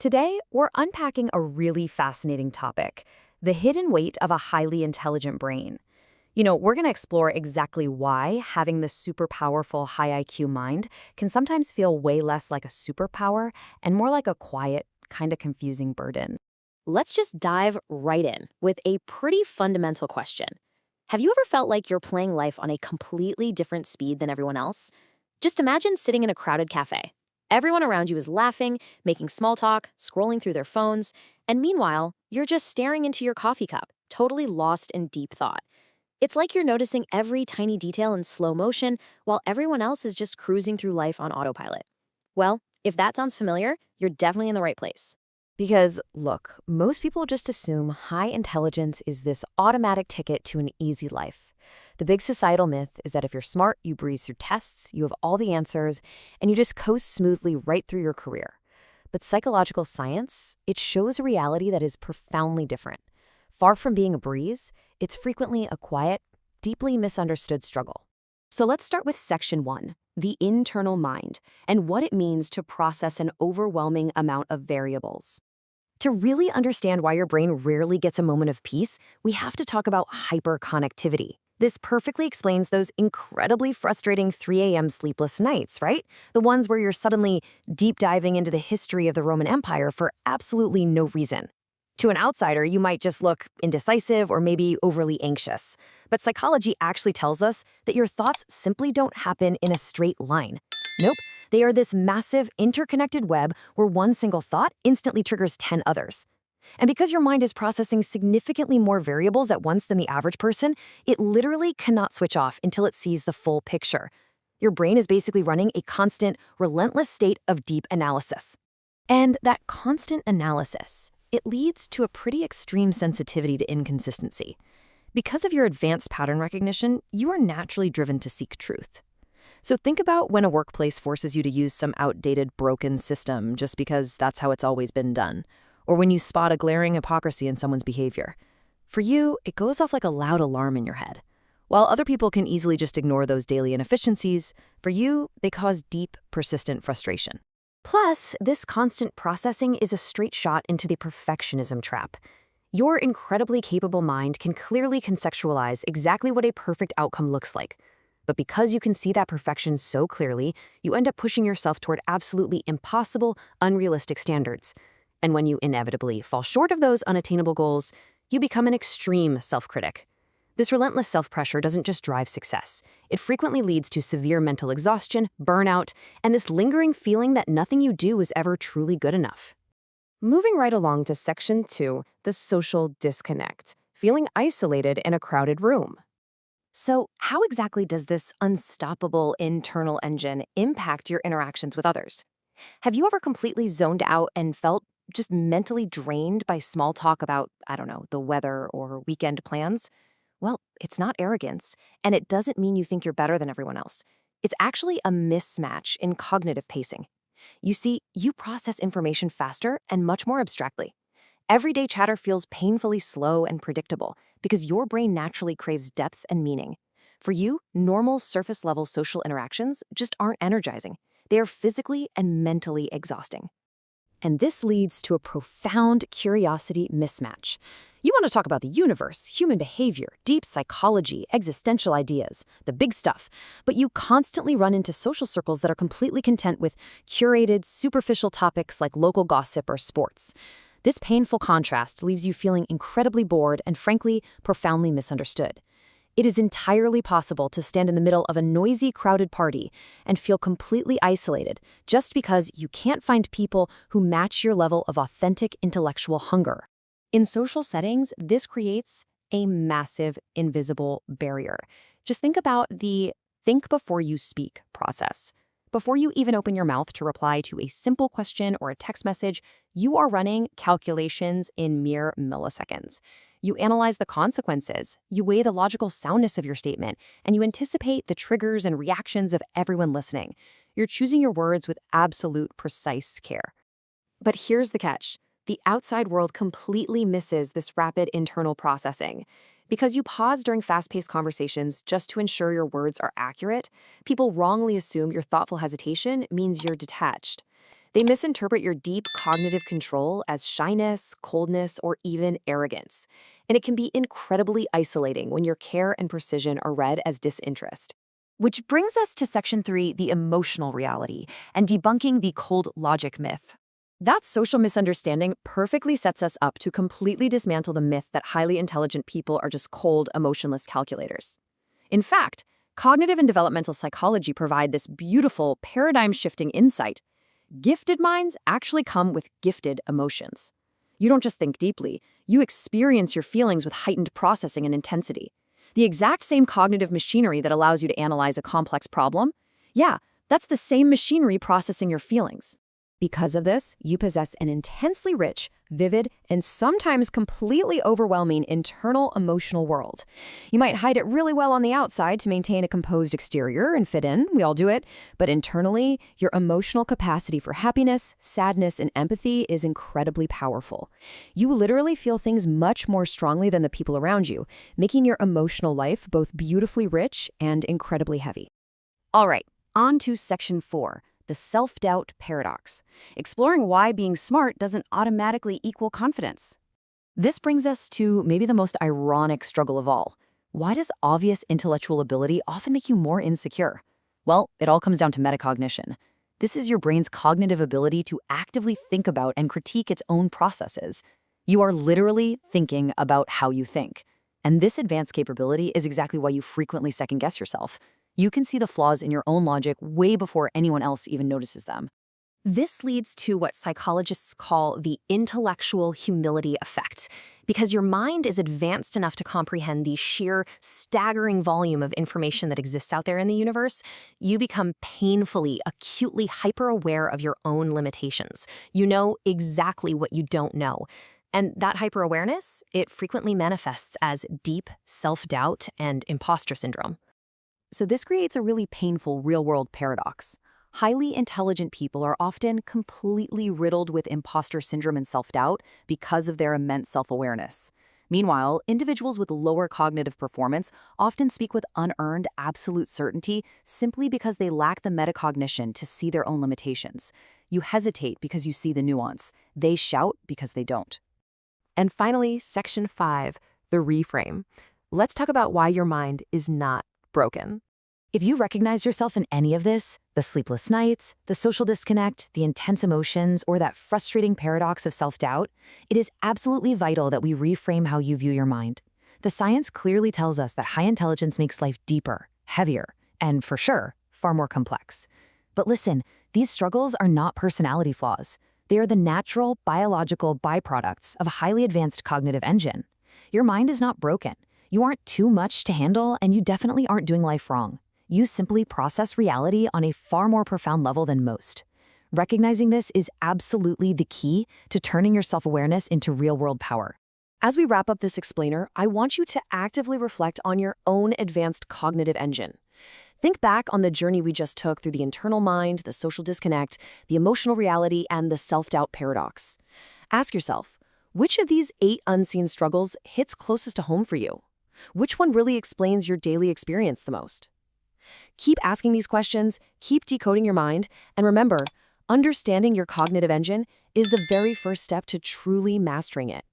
Today, we're unpacking a really fascinating topic, the hidden weight of a highly intelligent brain. We're going to explore exactly why having this super powerful high IQ mind can sometimes feel way less like a superpower and more like a quiet, kind of confusing burden. Let's just dive right in with a pretty fundamental question. Have you ever felt like you're playing life on a completely different speed than everyone else? Just imagine sitting in a crowded cafe. Everyone around you is laughing, making small talk, scrolling through their phones, and meanwhile, you're just staring into your coffee cup, totally lost in deep thought. It's like you're noticing every tiny detail in slow motion while everyone else is just cruising through life on autopilot. Well, if that sounds familiar, you're definitely in the right place. Because, look, most people just assume high intelligence is this automatic ticket to an easy life. The big societal myth is that if you're smart, you breeze through tests, you have all the answers, and you just coast smoothly right through your career. But psychological science, it shows a reality that is profoundly different. Far from being a breeze, it's frequently a quiet, deeply misunderstood struggle. So let's start with section 1, the internal mind, and what it means to process an overwhelming amount of variables. To really understand why your brain rarely gets a moment of peace, we have to talk about hyperconnectivity. This perfectly explains those incredibly frustrating 3 a.m. sleepless nights, right? The ones where you're suddenly deep diving into the history of the Roman Empire for absolutely no reason. To an outsider, you might just look indecisive or maybe overly anxious. But psychology actually tells us that your thoughts simply don't happen in a straight line. Nope, they are this massive interconnected web where one single thought instantly triggers 10 others. And because your mind is processing significantly more variables at once than the average person, it literally cannot switch off until it sees the full picture. Your brain is basically running a constant, relentless state of deep analysis. And that constant analysis, it leads to a pretty extreme sensitivity to inconsistency. Because of your advanced pattern recognition, you are naturally driven to seek truth. So think about when a workplace forces you to use some outdated, broken system just because that's how it's always been done, or when you spot a glaring hypocrisy in someone's behavior. For you, it goes off like a loud alarm in your head. While other people can easily just ignore those daily inefficiencies, for you, they cause deep, persistent frustration. Plus, this constant processing is a straight shot into the perfectionism trap. Your incredibly capable mind can clearly conceptualize exactly what a perfect outcome looks like. But because you can see that perfection so clearly, you end up pushing yourself toward absolutely impossible, unrealistic standards. And when you inevitably fall short of those unattainable goals, you become an extreme self-critic. This relentless self-pressure doesn't just drive success. It frequently leads to severe mental exhaustion, burnout, and this lingering feeling that nothing you do is ever truly good enough. Moving right along to section 2, the social disconnect, feeling isolated in a crowded room. So, how exactly does this unstoppable internal engine impact your interactions with others? Have you ever completely zoned out and felt just mentally drained by small talk about, I don't know, the weather or weekend plans? Well, it's not arrogance, and it doesn't mean you think you're better than everyone else. It's actually a mismatch in cognitive pacing. You see, you process information faster and much more abstractly. Everyday chatter feels painfully slow and predictable because your brain naturally craves depth and meaning. For you, normal surface-level social interactions just aren't energizing. They are physically and mentally exhausting. And this leads to a profound curiosity mismatch. You want to talk about the universe, human behavior, deep psychology, existential ideas, the big stuff, but you constantly run into social circles that are completely content with curated, superficial topics like local gossip or sports. This painful contrast leaves you feeling incredibly bored and, frankly, profoundly misunderstood. It is entirely possible to stand in the middle of a noisy, crowded party and feel completely isolated just because you can't find people who match your level of authentic intellectual hunger. In social settings, this creates a massive invisible barrier. Just think about the think before you speak process. Before you even open your mouth to reply to a simple question or a text message, you are running calculations in mere milliseconds. You analyze the consequences, you weigh the logical soundness of your statement, and you anticipate the triggers and reactions of everyone listening. You're choosing your words with absolute precise care. But here's the catch. The outside world completely misses this rapid internal processing. Because you pause during fast-paced conversations just to ensure your words are accurate, people wrongly assume your thoughtful hesitation means you're detached. They misinterpret your deep cognitive control as shyness, coldness, or even arrogance. And it can be incredibly isolating when your care and precision are read as disinterest. Which brings us to Section 3, the emotional reality, and debunking the cold logic myth. That social misunderstanding perfectly sets us up to completely dismantle the myth that highly intelligent people are just cold, emotionless calculators. In fact, cognitive and developmental psychology provide this beautiful, paradigm-shifting insight. Gifted minds actually come with gifted emotions. You don't just think deeply, you experience your feelings with heightened processing and intensity. The exact same cognitive machinery that allows you to analyze a complex problem? Yeah, that's the same machinery processing your feelings. Because of this, you possess an intensely rich, vivid, and sometimes completely overwhelming internal emotional world. You might hide it really well on the outside to maintain a composed exterior and fit in, we all do it, but internally, your emotional capacity for happiness, sadness, and empathy is incredibly powerful. You literally feel things much more strongly than the people around you, making your emotional life both beautifully rich and incredibly heavy. All right, on to Section 4. The self-doubt paradox, exploring why being smart doesn't automatically equal confidence. This brings us to maybe the most ironic struggle of all. Why does obvious intellectual ability often make you more insecure? Well, it all comes down to metacognition. This is your brain's cognitive ability to actively think about and critique its own processes. You are literally thinking about how you think. And this advanced capability is exactly why you frequently second-guess yourself. You can see the flaws in your own logic way before anyone else even notices them. This leads to what psychologists call the intellectual humility effect, because your mind is advanced enough to comprehend the sheer, staggering volume of information that exists out there in the universe. You become painfully, acutely hyper-aware of your own limitations. You know exactly what you don't know. And that hyper-awareness, it frequently manifests as deep self-doubt and imposter syndrome. So this creates a really painful real-world paradox. Highly intelligent people are often completely riddled with imposter syndrome and self-doubt because of their immense self-awareness. Meanwhile, individuals with lower cognitive performance often speak with unearned absolute certainty simply because they lack the metacognition to see their own limitations. You hesitate because you see the nuance. They shout because they don't. And finally, Section 5, the reframe. Let's talk about why your mind is not broken. If you recognize yourself in any of this, the sleepless nights, the social disconnect, the intense emotions, or that frustrating paradox of self-doubt, it is absolutely vital that we reframe how you view your mind. The science clearly tells us that high intelligence makes life deeper, heavier, and for sure, far more complex. But listen, these struggles are not personality flaws. They are the natural, biological byproducts of a highly advanced cognitive engine. Your mind is not broken. You aren't too much to handle, and you definitely aren't doing life wrong. You simply process reality on a far more profound level than most. Recognizing this is absolutely the key to turning your self-awareness into real-world power. As we wrap up this explainer, I want you to actively reflect on your own advanced cognitive engine. Think back on the journey we just took through the internal mind, the social disconnect, the emotional reality, and the self-doubt paradox. Ask yourself, which of these 8 unseen struggles hits closest to home for you? Which one really explains your daily experience the most? Keep asking these questions, keep decoding your mind, and remember, understanding your cognitive engine is the very first step to truly mastering it.